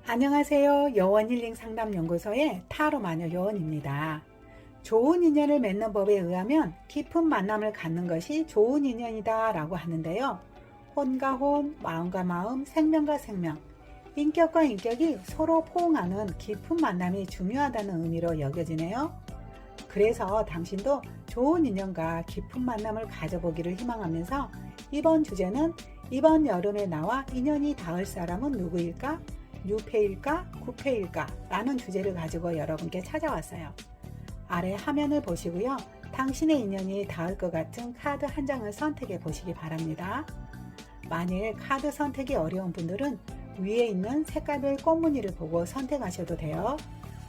안녕하세요. 여원힐링 상담연구소의 타로 마녀 여원입니다. 좋은 인연을 맺는 법에 의하면 깊은 만남을 갖는 것이 좋은 인연이다 라고 하는데요. 혼과 혼, 마음과 마음, 생명과 생명, 인격과 인격이 서로 포옹하는 깊은 만남이 중요하다는 의미로 여겨지네요. 그래서 당신도 좋은 인연과 깊은 만남을 가져보기를 희망하면서 이번 주제는 이번 여름에 나와 인연이 닿을 사람은 누구일까? 뉴페일까? 구페일까? 라는 주제를 가지고 여러분께 찾아왔어요. 아래 화면을 보시고요. 당신의 인연이 닿을 것 같은 카드 한 장을 선택해 보시기 바랍니다. 만일 카드 선택이 어려운 분들은 위에 있는 색깔별 꽃무늬를 보고 선택하셔도 돼요.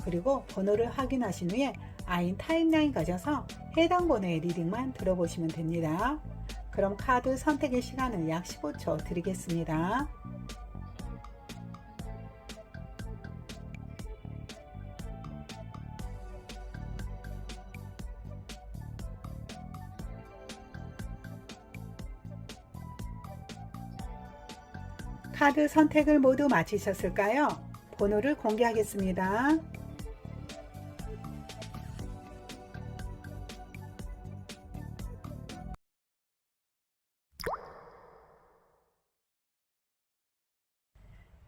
그리고 번호를 확인하신 후에 아인 타임라인 가져서 해당 번호의 리딩만 들어보시면 됩니다. 그럼 카드 선택의 시간을 약 15초 드리겠습니다. 카드 선택을 모두 마치셨을까요? 번호를 공개하겠습니다.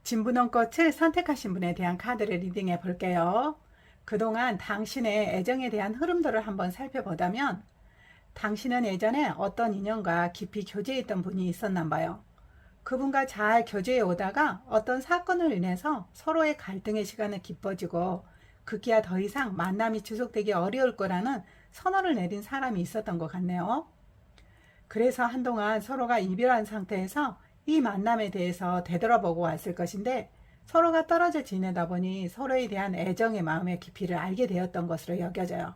진분홍꽃을 선택하신 분에 대한 카드를 리딩해 볼게요. 그동안 당신의 애정에 대한 흐름들을 한번 살펴보자면 당신은 예전에 어떤 인연과 깊이 교제했던 분이 있었나 봐요. 그분과 잘 교제해 오다가 어떤 사건을 인해서 서로의 갈등의 시간이 깊어지고 급기야 더 이상 만남이 지속되기 어려울 거라는 선언을 내린 사람이 있었던 것 같네요. 그래서 한동안 서로가 이별한 상태에서 이 만남에 대해서 되돌아보고 왔을 것인데 서로가 떨어져 지내다 보니 서로에 대한 애정의 마음의 깊이를 알게 되었던 것으로 여겨져요.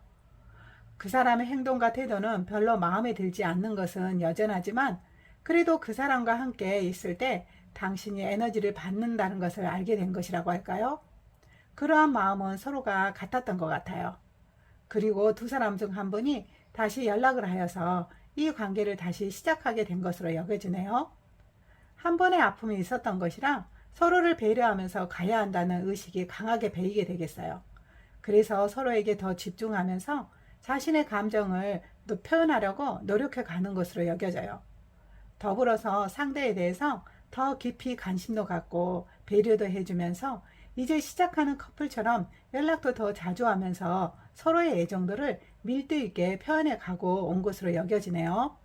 그 사람의 행동과 태도는 별로 마음에 들지 않는 것은 여전하지만 그래도 그 사람과 함께 있을 때 당신이 에너지를 받는다는 것을 알게 된 것이라고 할까요? 그러한 마음은 서로가 같았던 것 같아요. 그리고 두 사람 중 한 분이 다시 연락을 하여서 이 관계를 다시 시작하게 된 것으로 여겨지네요. 한 번의 아픔이 있었던 것이라 서로를 배려하면서 가야 한다는 의식이 강하게 배이게 되겠어요. 그래서 서로에게 더 집중하면서 자신의 감정을 표현하려고 노력해 가는 것으로 여겨져요. 더불어서 상대에 대해서 더 깊이 관심도 갖고 배려도 해주면서 이제 시작하는 커플처럼 연락도 더 자주 하면서 서로의 애정들을 밀도 있게 표현해 가고 온 것으로 여겨지네요.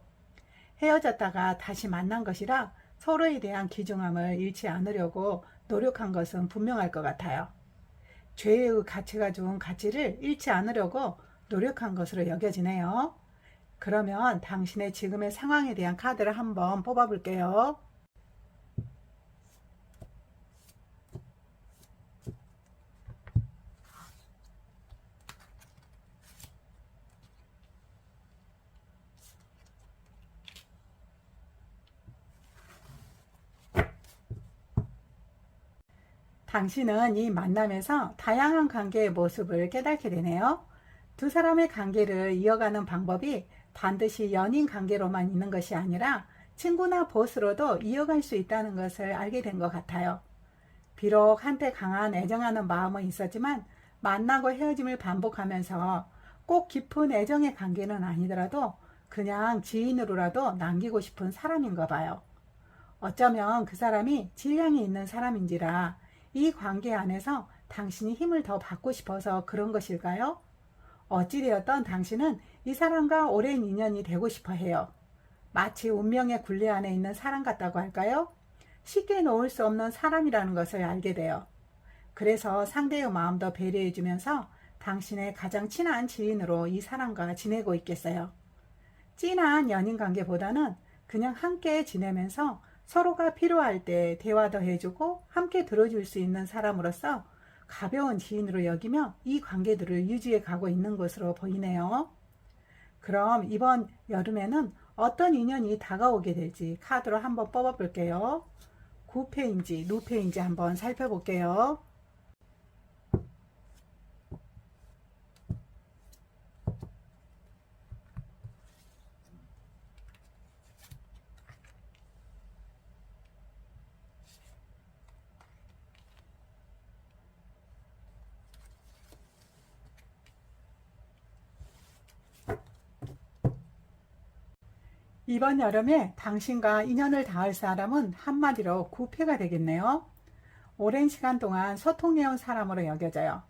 헤어졌다가 다시 만난 것이라 서로에 대한 귀중함을 잃지 않으려고 노력한 것은 분명할 것 같아요. 죄의 가치가 준 가치를 잃지 않으려고 노력한 것으로 여겨지네요. 그러면 당신의 지금의 상황에 대한 카드를 한번 뽑아볼게요. 당신은 이 만남에서 다양한 관계의 모습을 깨닫게 되네요. 두 사람의 관계를 이어가는 방법이 반드시 연인 관계로만 있는 것이 아니라 친구나 보스로도 이어갈 수 있다는 것을 알게 된 것 같아요. 비록 한때 강한 애정하는 마음은 있었지만 만나고 헤어짐을 반복하면서 꼭 깊은 애정의 관계는 아니더라도 그냥 지인으로라도 남기고 싶은 사람인가 봐요. 어쩌면 그 사람이 질량이 있는 사람인지라 이 관계 안에서 당신이 힘을 더 받고 싶어서 그런 것일까요? 어찌되었던 당신은 이 사람과 오랜 인연이 되고 싶어 해요. 마치 운명의 굴레 안에 있는 사람 같다고 할까요? 쉽게 놓을 수 없는 사람이라는 것을 알게 돼요. 그래서 상대의 마음도 배려해주면서 당신의 가장 친한 지인으로 이 사람과 지내고 있겠어요. 진한 연인 관계보다는 그냥 함께 지내면서 서로가 필요할 때 대화도 해주고 함께 들어줄 수 있는 사람으로서 가벼운 지인으로 여기며 이 관계들을 유지해 가고 있는 것으로 보이네요. 그럼 이번 여름에는 어떤 인연이 다가오게 될지 카드로 한번 뽑아볼게요. 구패인지 누패인지 한번 살펴볼게요. 이번 여름에 당신과 인연을 닿을 사람은 한마디로 구패가 되겠네요. 오랜 시간 동안 소통해온 사람으로 여겨져요.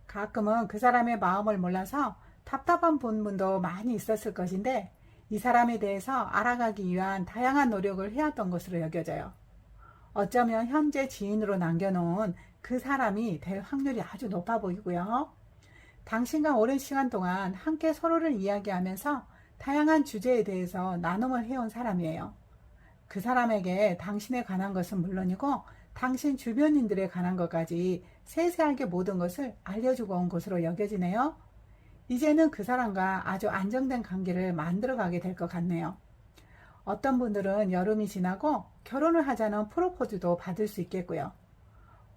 가끔은 그 사람의 마음을 몰라서 답답한 부분도 많이 있었을 것인데 이 사람에 대해서 알아가기 위한 다양한 노력을 해왔던 것으로 여겨져요. 어쩌면 현재 지인으로 남겨놓은 그 사람이 될 확률이 아주 높아 보이고요. 당신과 오랜 시간 동안 함께 서로를 이야기하면서 다양한 주제에 대해서 나눔을 해온 사람이에요. 그 사람에게 당신에 관한 것은 물론이고 당신 주변인들에 관한 것까지 세세하게 모든 것을 알려주고 온 것으로 여겨지네요. 이제는 그 사람과 아주 안정된 관계를 만들어가게 될 것 같네요. 어떤 분들은 여름이 지나고 결혼을 하자는 프로포즈도 받을 수 있겠고요.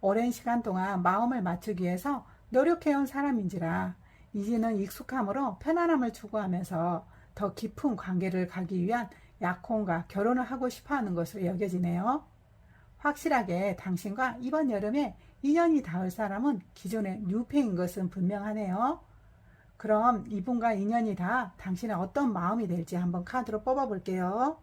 오랜 시간 동안 마음을 맞추기 위해서 노력해온 사람인지라 이제는 익숙함으로 편안함을 추구하면서 더 깊은 관계를 가기 위한 약혼과 결혼을 하고 싶어하는 것으로 여겨지네요. 확실하게 당신과 이번 여름에 인연이 닿을 사람은 기존의 뉴페인 것은 분명하네요. 그럼 이분과 인연이 다 당신의 어떤 마음이 될지 한번 카드로 뽑아 볼게요.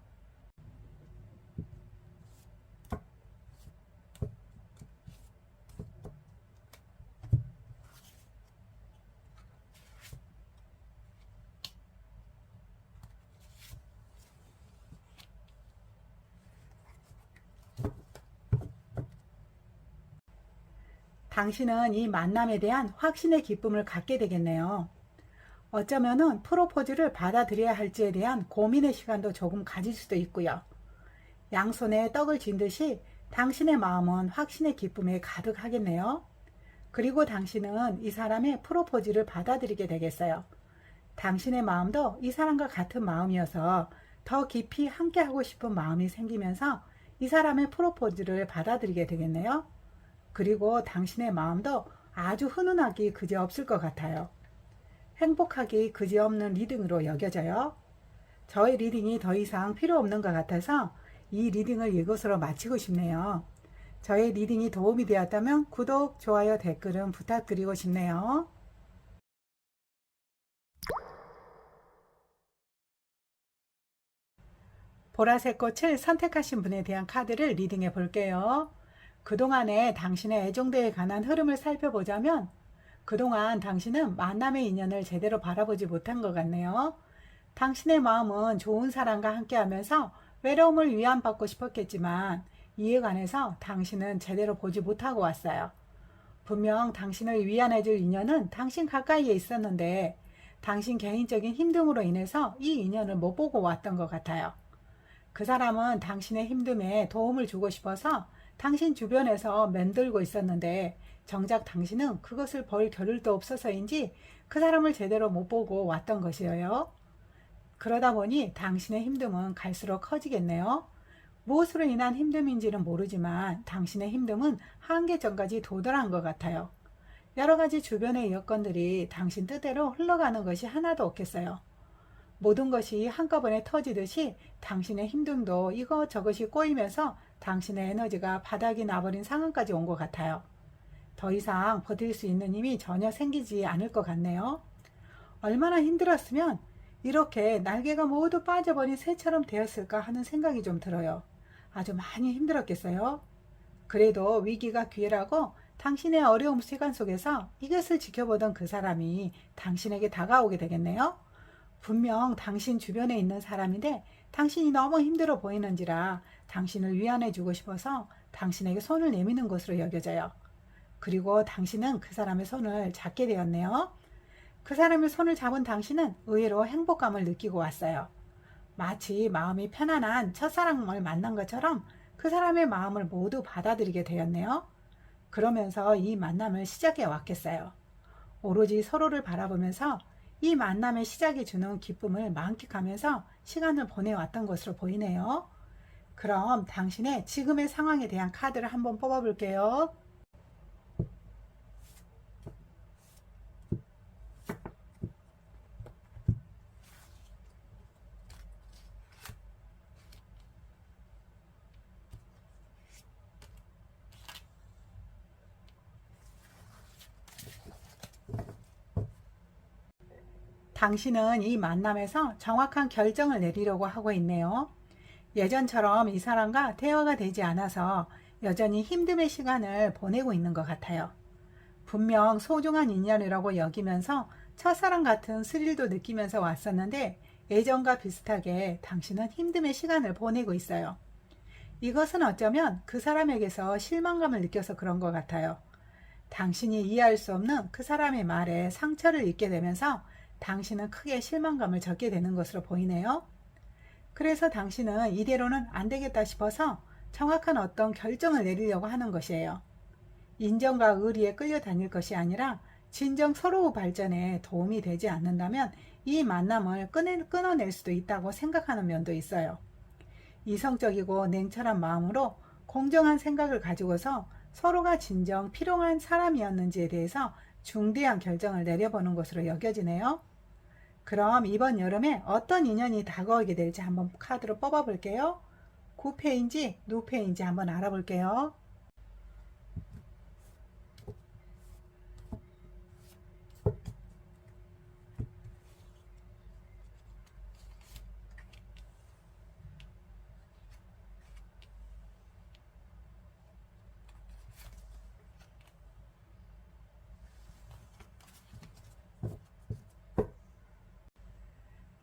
당신은 이 만남에 대한 확신의 기쁨을 갖게 되겠네요. 어쩌면은 프로포즈를 받아들여야 할지에 대한 고민의 시간도 조금 가질 수도 있고요. 양손에 떡을 쥔 듯이 당신의 마음은 확신의 기쁨에 가득하겠네요. 그리고 당신은 이 사람의 프로포즈를 받아들이게 되겠어요. 당신의 마음도 이 사람과 같은 마음이어서 더 깊이 함께하고 싶은 마음이 생기면서 이 사람의 프로포즈를 받아들이게 되겠네요. 그리고 당신의 마음도 아주 훈훈하기 그지없을 것 같아요. 행복하기 그지없는 리딩으로 여겨져요. 저의 리딩이 더 이상 필요 없는 것 같아서 이 리딩을 이것으로 마치고 싶네요. 저의 리딩이 도움이 되었다면 구독, 좋아요, 댓글은 부탁드리고 싶네요. 보라색 꽃을 선택하신 분에 대한 카드를 리딩해 볼게요. 그동안의 당신의 애정대에 관한 흐름을 살펴보자면 그동안 당신은 만남의 인연을 제대로 바라보지 못한 것 같네요. 당신의 마음은 좋은 사람과 함께하면서 외로움을 위안받고 싶었겠지만 이에 관해서 당신은 제대로 보지 못하고 왔어요. 분명 당신을 위안해줄 인연은 당신 가까이에 있었는데 당신 개인적인 힘듦으로 인해서 이 인연을 못 보고 왔던 것 같아요. 그 사람은 당신의 힘듦에 도움을 주고 싶어서 당신 주변에서 맴돌고 있었는데 정작 당신은 그것을 볼 겨를도 없어서인지 그 사람을 제대로 못 보고 왔던 것이에요. 그러다 보니 당신의 힘듦은 갈수록 커지겠네요. 무엇으로 인한 힘듦인지는 모르지만 당신의 힘듦은 한계점까지 도달한 것 같아요. 여러 가지 주변의 여건들이 당신 뜻대로 흘러가는 것이 하나도 없겠어요. 모든 것이 한꺼번에 터지듯이 당신의 힘듦도 이것저것이 꼬이면서 당신의 에너지가 바닥이 나버린 상황까지 온 것 같아요. 더 이상 버틸 수 있는 힘이 전혀 생기지 않을 것 같네요. 얼마나 힘들었으면 이렇게 날개가 모두 빠져버린 새처럼 되었을까 하는 생각이 좀 들어요. 아주 많이 힘들었겠어요. 그래도 위기가 기회라고 당신의 어려움 시간 속에서 이것을 지켜보던 그 사람이 당신에게 다가오게 되겠네요. 분명 당신 주변에 있는 사람인데 당신이 너무 힘들어 보이는지라 당신을 위안해 주고 싶어서 당신에게 손을 내미는 것으로 여겨져요. 그리고 당신은 그 사람의 손을 잡게 되었네요. 그 사람의 손을 잡은 당신은 의외로 행복감을 느끼고 왔어요. 마치 마음이 편안한 첫사랑을 만난 것처럼 그 사람의 마음을 모두 받아들이게 되었네요. 그러면서 이 만남을 시작해 왔겠어요. 오로지 서로를 바라보면서 이 만남의 시작이 주는 기쁨을 만끽하면서 시간을 보내왔던 것으로 보이네요. 그럼 당신의 지금의 상황에 대한 카드를 한번 뽑아볼게요. 당신은 이 만남에서 정확한 결정을 내리려고 하고 있네요. 예전처럼 이 사람과 대화가 되지 않아서 여전히 힘듦의 시간을 보내고 있는 것 같아요. 분명 소중한 인연이라고 여기면서 첫사랑 같은 스릴도 느끼면서 왔었는데 예전과 비슷하게 당신은 힘듦의 시간을 보내고 있어요. 이것은 어쩌면 그 사람에게서 실망감을 느껴서 그런 것 같아요. 당신이 이해할 수 없는 그 사람의 말에 상처를 입게 되면서 당신은 크게 실망감을 겪게 되는 것으로 보이네요. 그래서 당신은 이대로는 안 되겠다 싶어서 정확한 어떤 결정을 내리려고 하는 것이에요. 인정과 의리에 끌려다닐 것이 아니라 진정 서로 발전에 도움이 되지 않는다면 이 만남을 끊어낼 수도 있다고 생각하는 면도 있어요. 이성적이고 냉철한 마음으로 공정한 생각을 가지고서 서로가 진정 필요한 사람이었는지에 대해서 중대한 결정을 내려보는 것으로 여겨지네요. 그럼 이번 여름에 어떤 인연이 다가오게 될지 한번 카드로 뽑아볼게요. 구패인지 누패인지 한번 알아볼게요.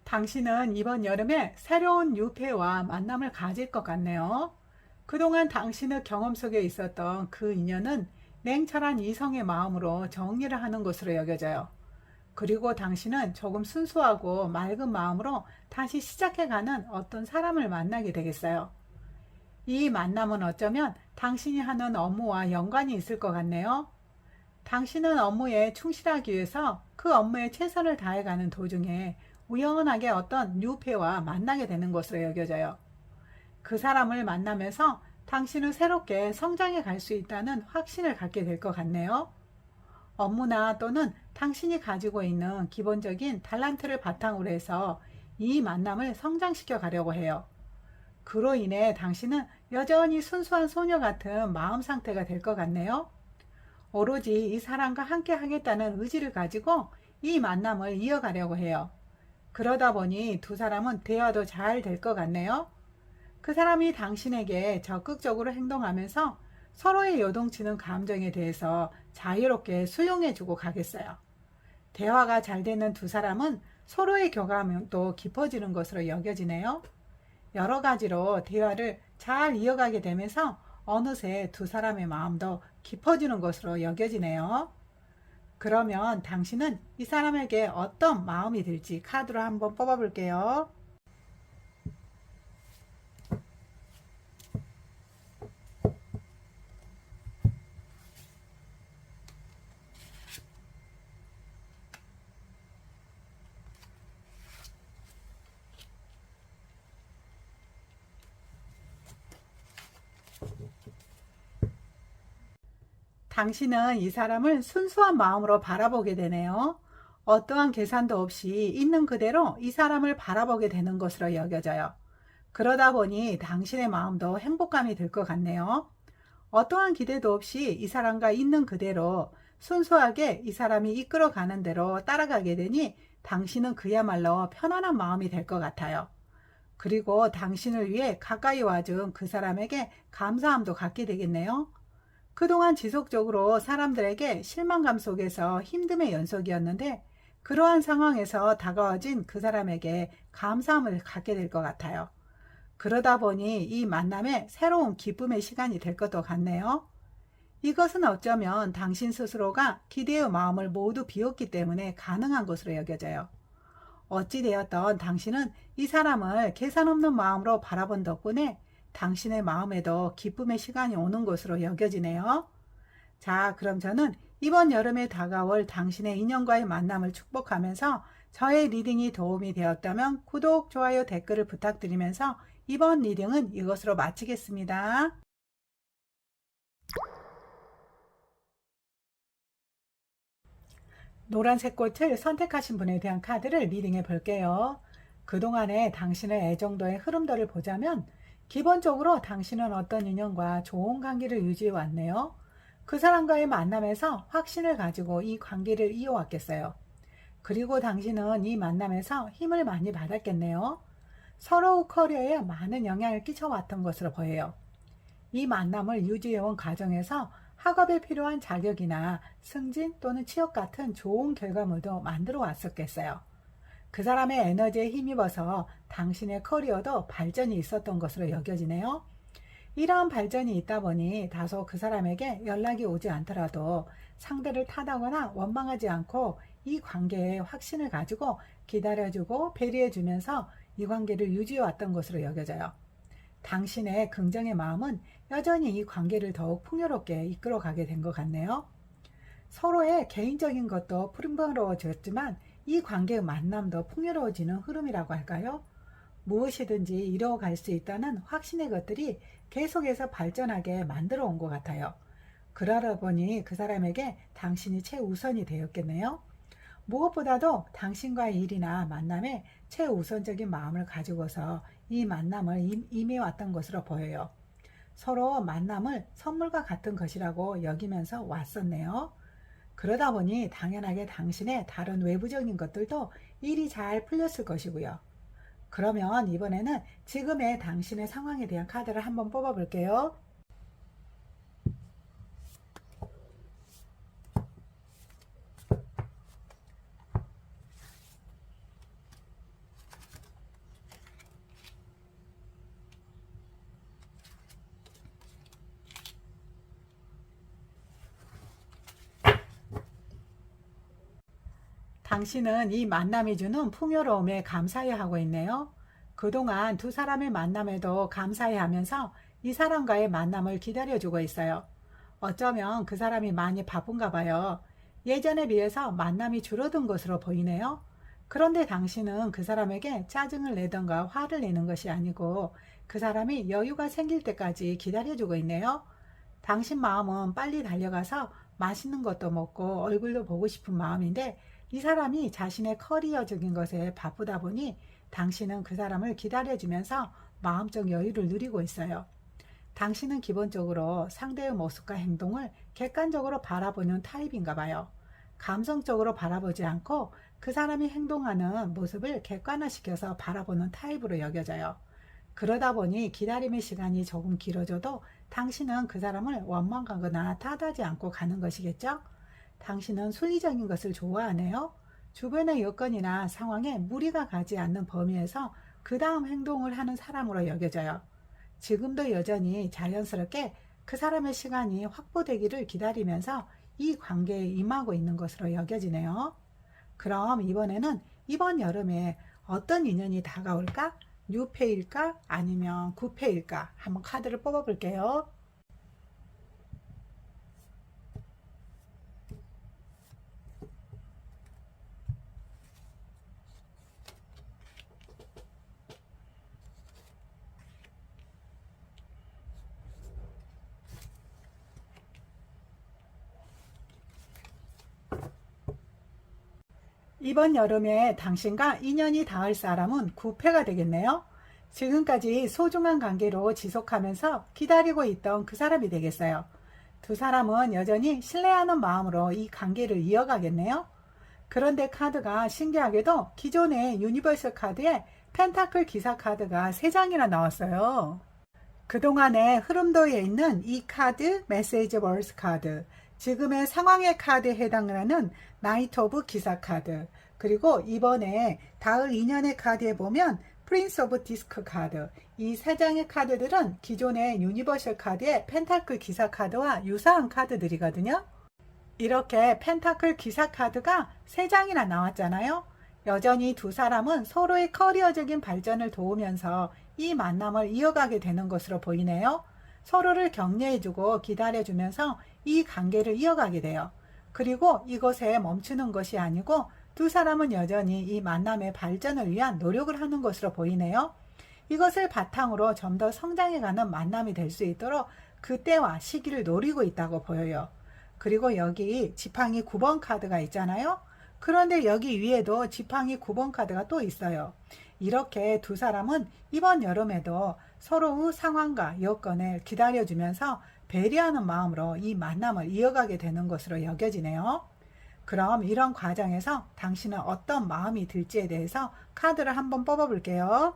당신은 이번 여름에 새로운 유패와 만남을 가질 것 같네요. 그동안 당신의 경험 속에 있었던 그 인연은 냉철한 이성의 마음으로 정리를 하는 것으로 여겨져요. 그리고 당신은 조금 순수하고 맑은 마음으로 다시 시작해가는 어떤 사람을 만나게 되겠어요. 이 만남은 어쩌면 당신이 하는 업무와 연관이 있을 것 같네요. 당신은 업무에 충실하기 위해서 그 업무에 최선을 다해가는 도중에 우연하게 어떤 뉴페와 만나게 되는 것으로 여겨져요. 그 사람을 만나면서 당신은 새롭게 성장해 갈 수 있다는 확신을 갖게 될 것 같네요. 업무나 또는 당신이 가지고 있는 기본적인 탤런트를 바탕으로 해서 이 만남을 성장시켜 가려고 해요. 그로 인해 당신은 여전히 순수한 소녀 같은 마음 상태가 될 것 같네요. 오로지 이 사람과 함께 하겠다는 의지를 가지고 이 만남을 이어가려고 해요. 그러다 보니 두 사람은 대화도 잘 될 것 같네요. 그 사람이 당신에게 적극적으로 행동하면서 서로의 요동치는 감정에 대해서 자유롭게 수용해주고 가겠어요. 대화가 잘 되는 두 사람은 서로의 교감도 깊어지는 것으로 여겨지네요. 여러 가지로 대화를 잘 이어가게 되면서 어느새 두 사람의 마음도 깊어지는 것으로 여겨지네요. 그러면 당신은 이 사람에게 어떤 마음이 들지 카드로 한번 뽑아볼게요. 당신은 이 사람을 순수한 마음으로 바라보게 되네요. 어떠한 계산도 없이 있는 그대로 이 사람을 바라보게 되는 것으로 여겨져요. 그러다 보니 당신의 마음도 행복감이 들 것 같네요. 어떠한 기대도 없이 이 사람과 있는 그대로 순수하게 이 사람이 이끌어가는 대로 따라가게 되니 당신은 그야말로 편안한 마음이 될 것 같아요. 그리고 당신을 위해 가까이 와준 그 사람에게 감사함도 갖게 되겠네요. 그동안 지속적으로 사람들에게 실망감 속에서 힘듦의 연속이었는데 그러한 상황에서 다가와진 그 사람에게 감사함을 갖게 될 것 같아요. 그러다 보니 이 만남에 새로운 기쁨의 시간이 될 것도 같네요. 이것은 어쩌면 당신 스스로가 기대의 마음을 모두 비웠기 때문에 가능한 것으로 여겨져요. 어찌되었던 당신은 이 사람을 계산 없는 마음으로 바라본 덕분에 당신의 마음에도 기쁨의 시간이 오는 것으로 여겨지네요. 자, 그럼 저는 이번 여름에 다가올 당신의 인연과의 만남을 축복하면서 저의 리딩이 도움이 되었다면 구독, 좋아요, 댓글을 부탁드리면서 이번 리딩은 이것으로 마치겠습니다. 노란색 꽃을 선택하신 분에 대한 카드를 리딩해 볼게요. 그동안의 당신의 애정도의 흐름들을 보자면 기본적으로 당신은 어떤 인연과 좋은 관계를 유지해 왔네요. 그 사람과의 만남에서 확신을 가지고 이 관계를 이어왔겠어요. 그리고 당신은 이 만남에서 힘을 많이 받았겠네요. 서로 커리어에 많은 영향을 끼쳐왔던 것으로 보여요. 이 만남을 유지해온 과정에서 학업에 필요한 자격이나 승진 또는 취업 같은 좋은 결과물도 만들어 왔었겠어요. 그 사람의 에너지에 힘입어서 당신의 커리어도 발전이 있었던 것으로 여겨지네요. 이러한 발전이 있다 보니 다소 그 사람에게 연락이 오지 않더라도 상대를 탓하거나 원망하지 않고 이 관계에 확신을 가지고 기다려주고 배려해주면서 이 관계를 유지해 왔던 것으로 여겨져요. 당신의 긍정의 마음은 여전히 이 관계를 더욱 풍요롭게 이끌어가게 된 것 같네요. 서로의 개인적인 것도 풍요로워졌지만 이 관계의 만남도 풍요로워지는 흐름이라고 할까요? 무엇이든지 이루어갈 수 있다는 확신의 것들이 계속해서 발전하게 만들어 온 것 같아요. 그러다 보니 그 사람에게 당신이 최우선이 되었겠네요. 무엇보다도 당신과의 일이나 만남에 최우선적인 마음을 가지고서 이 만남을 임해왔던 것으로 보여요. 서로 만남을 선물과 같은 것이라고 여기면서 왔었네요. 그러다 보니 당연하게 당신의 다른 외부적인 것들도 일이 잘 풀렸을 것이고요. 그러면 이번에는 지금의 당신의 상황에 대한 카드를 한번 뽑아 볼게요. 당신은 이 만남이 주는 풍요로움에 감사해 하고 있네요. 그동안 두 사람의 만남에도 감사해 하면서 이 사람과의 만남을 기다려주고 있어요. 어쩌면 그 사람이 많이 바쁜가 봐요. 예전에 비해서 만남이 줄어든 것으로 보이네요. 그런데 당신은 그 사람에게 짜증을 내던가 화를 내는 것이 아니고 그 사람이 여유가 생길 때까지 기다려주고 있네요. 당신 마음은 빨리 달려가서 맛있는 것도 먹고 얼굴도 보고 싶은 마음인데 이 사람이 자신의 커리어적인 것에 바쁘다 보니 당신은 그 사람을 기다려주면서 마음적 여유를 누리고 있어요. 당신은 기본적으로 상대의 모습과 행동을 객관적으로 바라보는 타입인가 봐요. 감성적으로 바라보지 않고 그 사람이 행동하는 모습을 객관화시켜서 바라보는 타입으로 여겨져요. 그러다 보니 기다림의 시간이 조금 길어져도 당신은 그 사람을 원망하거나 탓하지 않고 가는 것이겠죠? 당신은 순리적인 것을 좋아하네요. 주변의 여건이나 상황에 무리가 가지 않는 범위에서 그 다음 행동을 하는 사람으로 여겨져요. 지금도 여전히 자연스럽게 그 사람의 시간이 확보되기를 기다리면서 이 관계에 임하고 있는 것으로 여겨지네요. 그럼 이번에는 이번 여름에 어떤 인연이 다가올까? 뉴페일까? 아니면 구페일까? 한번 카드를 뽑아볼게요. 이번 여름에 당신과 인연이 닿을 사람은 구패가 되겠네요. 지금까지 소중한 관계로 지속하면서 기다리고 있던 그 사람이 되겠어요. 두 사람은 여전히 신뢰하는 마음으로 이 관계를 이어가겠네요. 그런데 카드가 신기하게도 기존의 유니버설 카드에 펜타클 기사 카드가 3장이나 나왔어요. 그동안의 흐름도에 있는 이 카드, 메시지 월스 카드, 지금의 상황의 카드에 해당하는 나이트 오브 기사 카드, 그리고 이번에 닿을 인연의 카드에 보면 프린스 오브 디스크 카드, 이 3장의 카드들은 기존의 유니버셜 카드의 펜타클 기사 카드와 유사한 카드들이거든요. 이렇게 펜타클 기사 카드가 3장이나 나왔잖아요. 여전히 두 사람은 서로의 커리어적인 발전을 도우면서 이 만남을 이어가게 되는 것으로 보이네요. 서로를 격려해주고 기다려주면서 이 관계를 이어가게 돼요. 그리고 이것에 멈추는 것이 아니고 두 사람은 여전히 이 만남의 발전을 위한 노력을 하는 것으로 보이네요. 이것을 바탕으로 좀 더 성장해가는 만남이 될 수 있도록 그때와 시기를 노리고 있다고 보여요. 그리고 여기 지팡이 9번 카드가 있잖아요. 그런데 여기 위에도 지팡이 9번 카드가 또 있어요. 이렇게 두 사람은 이번 여름에도 서로의 상황과 여건을 기다려주면서 배려하는 마음으로 이 만남을 이어가게 되는 것으로 여겨지네요. 그럼 이런 과정에서 당신은 어떤 마음이 들지에 대해서 카드를 한번 뽑아 볼게요.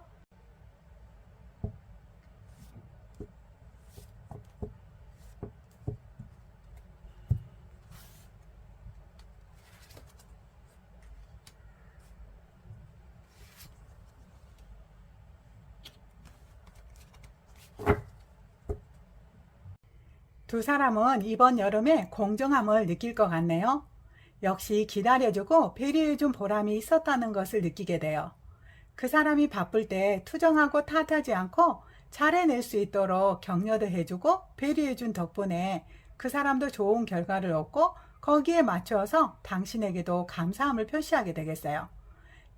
두 사람은 이번 여름에 공정함을 느낄 것 같네요. 역시 기다려주고 배려해준 보람이 있었다는 것을 느끼게 돼요. 그 사람이 바쁠 때 투정하고 탓하지 않고 잘 해낼 수 있도록 격려도 해주고 배려해준 덕분에 그 사람도 좋은 결과를 얻고 거기에 맞춰서 당신에게도 감사함을 표시하게 되겠어요.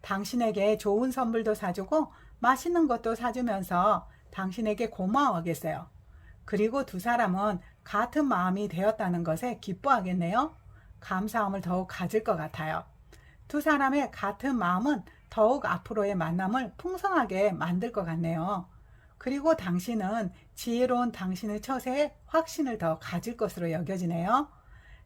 당신에게 좋은 선물도 사주고 맛있는 것도 사주면서 당신에게 고마워하겠어요. 그리고 두 사람은 같은 마음이 되었다는 것에 기뻐하겠네요. 감사함을 더욱 가질 것 같아요. 두 사람의 같은 마음은 더욱 앞으로의 만남을 풍성하게 만들 것 같네요. 그리고 당신은 지혜로운 당신의 처세에 확신을 더 가질 것으로 여겨지네요.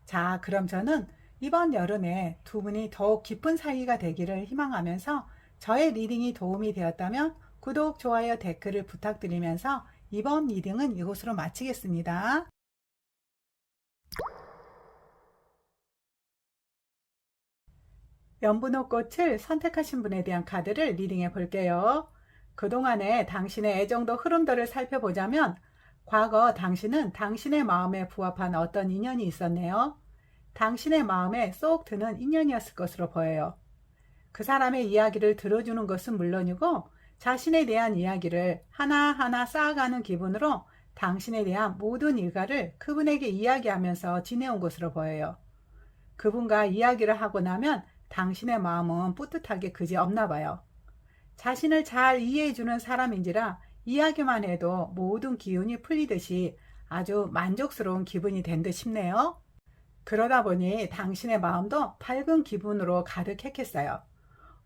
자, 그럼 저는 이번 여름에 두 분이 더욱 깊은 사이가 되기를 희망하면서 저의 리딩이 도움이 되었다면 구독, 좋아요, 댓글을 부탁드리면서 이번 리딩은 이곳으로 마치겠습니다. 연분홍꽃을 선택하신 분에 대한 카드를 리딩해 볼게요. 그동안의 당신의 애정도 흐름들을 살펴보자면 과거 당신은 당신의 마음에 부합한 어떤 인연이 있었네요. 당신의 마음에 쏙 드는 인연이었을 것으로 보여요. 그 사람의 이야기를 들어주는 것은 물론이고 자신에 대한 이야기를 하나하나 쌓아가는 기분으로 당신에 대한 모든 일과를 그분에게 이야기하면서 지내온 것으로 보여요. 그분과 이야기를 하고 나면 당신의 마음은 뿌듯하게 그지 없나 봐요. 자신을 잘 이해해주는 사람인지라 이야기만 해도 모든 기운이 풀리듯이 아주 만족스러운 기분이 된 듯 싶네요. 그러다 보니 당신의 마음도 밝은 기분으로 가득했겠어요.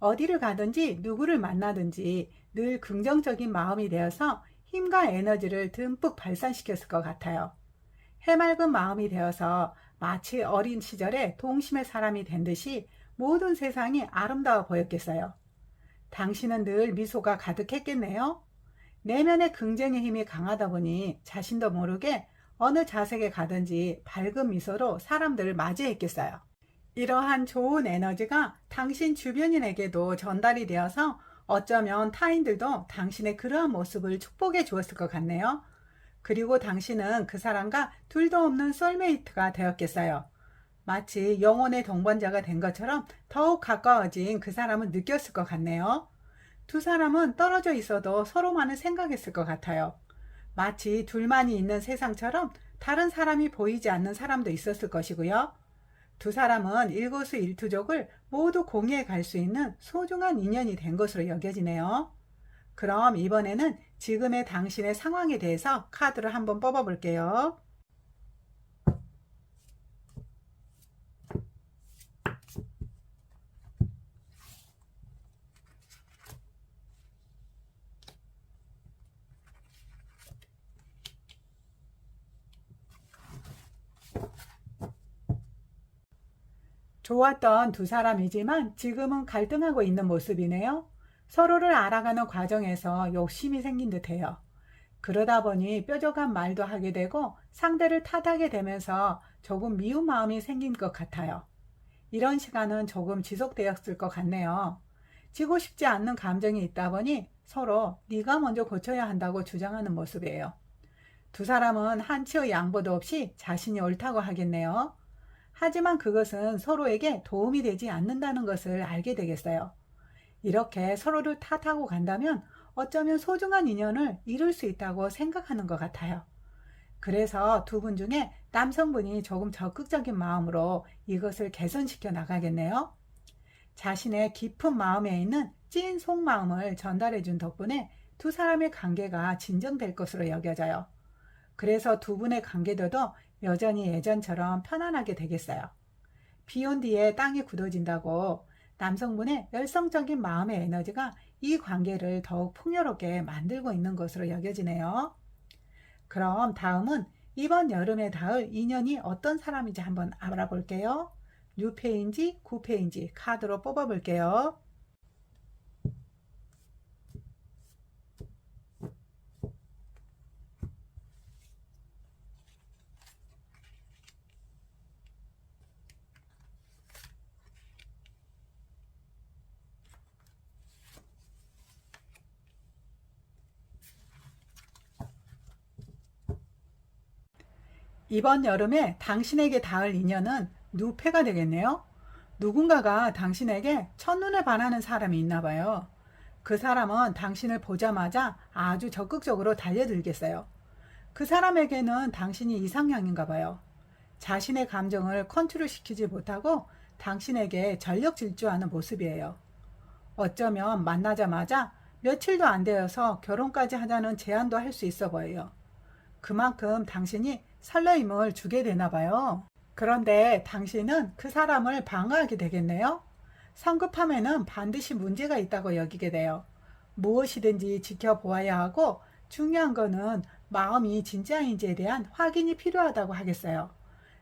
어디를 가든지 누구를 만나든지 늘 긍정적인 마음이 되어서 힘과 에너지를 듬뿍 발산시켰을 것 같아요. 해맑은 마음이 되어서 마치 어린 시절에 동심의 사람이 된 듯이 모든 세상이 아름다워 보였겠어요. 당신은 늘 미소가 가득했겠네요. 내면의 긍정의 힘이 강하다 보니 자신도 모르게 어느 자색에 가든지 밝은 미소로 사람들을 맞이했겠어요. 이러한 좋은 에너지가 당신 주변인에게도 전달이 되어서 어쩌면 타인들도 당신의 그러한 모습을 축복해 주었을 것 같네요. 그리고 당신은 그 사람과 둘도 없는 소울메이트가 되었겠어요. 마치 영혼의 동반자가 된 것처럼 더욱 가까워진 그 사람을 느꼈을 것 같네요. 두 사람은 떨어져 있어도 서로만을 생각했을 것 같아요. 마치 둘만이 있는 세상처럼 다른 사람이 보이지 않는 사람도 있었을 것이고요. 두 사람은 일거수일투족을 모두 공유해 갈 수 있는 소중한 인연이 된 것으로 여겨지네요. 그럼 이번에는 지금의 당신의 상황에 대해서 카드를 한번 뽑아 볼게요. 좋았던 두 사람이지만 지금은 갈등하고 있는 모습이네요. 서로를 알아가는 과정에서 욕심이 생긴 듯해요. 그러다 보니 뾰족한 말도 하게 되고 상대를 탓하게 되면서 조금 미운 마음이 생긴 것 같아요. 이런 시간은 조금 지속되었을 것 같네요. 지고 싶지 않는 감정이 있다 보니 서로 네가 먼저 고쳐야 한다고 주장하는 모습이에요. 두 사람은 한치의 양보도 없이 자신이 옳다고 하겠네요. 하지만 그것은 서로에게 도움이 되지 않는다는 것을 알게 되겠어요. 이렇게 서로를 탓하고 간다면 어쩌면 소중한 인연을 잃을 수 있다고 생각하는 것 같아요. 그래서 두 분 중에 남성분이 조금 적극적인 마음으로 이것을 개선시켜 나가겠네요. 자신의 깊은 마음에 있는 찐 속마음을 전달해 준 덕분에 두 사람의 관계가 진정될 것으로 여겨져요. 그래서 두 분의 관계도도 여전히 예전처럼 편안하게 되겠어요. 비 온 뒤에 땅이 굳어진다고 남성분의 열성적인 마음의 에너지가 이 관계를 더욱 풍요롭게 만들고 있는 것으로 여겨지네요. 그럼 다음은 이번 여름에 닿을 인연이 어떤 사람인지 한번 알아볼게요. 뉴페인지, 구페인지 카드로 뽑아볼게요. 이번 여름에 당신에게 닿을 인연은 누페가 되겠네요. 누군가가 당신에게 첫눈에 반하는 사람이 있나 봐요. 그 사람은 당신을 보자마자 아주 적극적으로 달려들겠어요. 그 사람에게는 당신이 이상형인가 봐요. 자신의 감정을 컨트롤시키지 못하고 당신에게 전력 질주하는 모습이에요. 어쩌면 만나자마자 며칠도 안 되어서 결혼까지 하자는 제안도 할 수 있어 보여요. 그만큼 당신이 설레임을 주게 되나 봐요. 그런데 당신은 그 사람을 방어하게 되겠네요. 성급함에는 반드시 문제가 있다고 여기게 돼요. 무엇이든지 지켜보아야 하고 중요한 거는 마음이 진짜인지에 대한 확인이 필요하다고 하겠어요.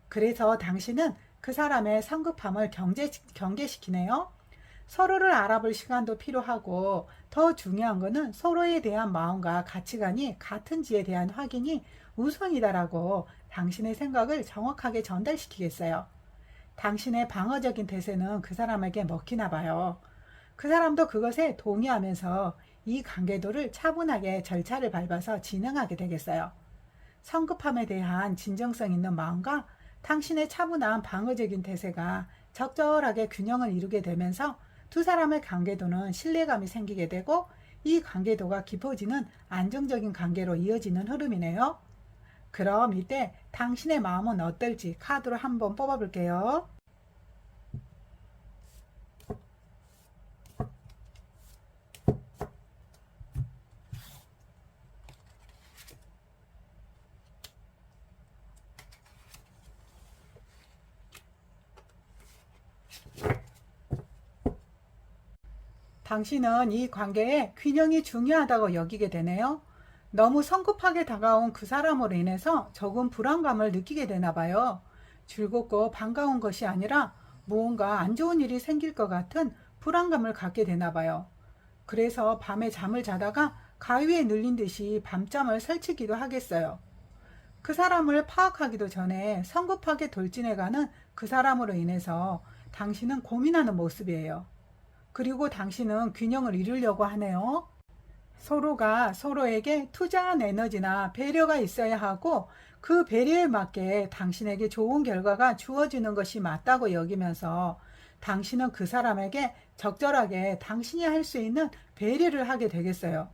그래서 당신은 그 사람의 성급함을 경계시키네요. 서로를 알아볼 시간도 필요하고 더 중요한 거는 서로에 대한 마음과 가치관이 같은지에 대한 확인이 우선이다라고 당신의 생각을 정확하게 전달시키겠어요. 당신의 방어적인 대세는 그 사람에게 먹히나 봐요. 그 사람도 그것에 동의하면서 이 관계도를 차분하게 절차를 밟아서 진행하게 되겠어요. 성급함에 대한 진정성 있는 마음과 당신의 차분한 방어적인 대세가 적절하게 균형을 이루게 되면서 두 사람의 관계도는 신뢰감이 생기게 되고 이 관계도가 깊어지는 안정적인 관계로 이어지는 흐름이네요. 그럼 이때 당신의 마음은 어떨지 카드로 한번 뽑아볼게요. 당신은 이 관계에 균형이 중요하다고 여기게 되네요. 너무 성급하게 다가온 그 사람으로 인해서 조금 불안감을 느끼게 되나 봐요. 즐겁고 반가운 것이 아니라 무언가 안 좋은 일이 생길 것 같은 불안감을 갖게 되나 봐요. 그래서 밤에 잠을 자다가 가위에 눌린 듯이 밤잠을 설치기도 하겠어요. 그 사람을 파악하기도 전에 성급하게 돌진해가는 그 사람으로 인해서 당신은 고민하는 모습이에요. 그리고 당신은 균형을 이루려고 하네요. 서로가 서로에게 투자한 에너지나 배려가 있어야 하고 그 배려에 맞게 당신에게 좋은 결과가 주어지는 것이 맞다고 여기면서 당신은 그 사람에게 적절하게 당신이 할 수 있는 배려를 하게 되겠어요.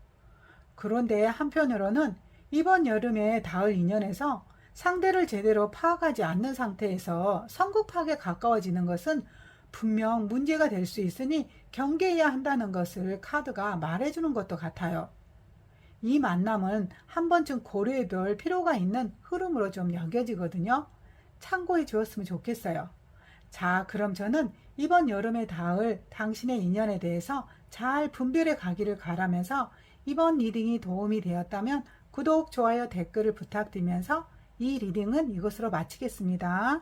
그런데 한편으로는 이번 여름에 닿을 인연에서 상대를 제대로 파악하지 않는 상태에서 성급하게 가까워지는 것은 분명 문제가 될 수 있으니 경계해야 한다는 것을 카드가 말해주는 것도 같아요. 이 만남은 한 번쯤 고려해 볼 필요가 있는 흐름으로 좀 여겨지거든요. 참고해 주었으면 좋겠어요. 자, 그럼 저는 이번 여름에 닿을 당신의 인연에 대해서 잘 분별해 가기를 바라면서 이번 리딩이 도움이 되었다면 구독, 좋아요, 댓글을 부탁드리면서 이 리딩은 이것으로 마치겠습니다.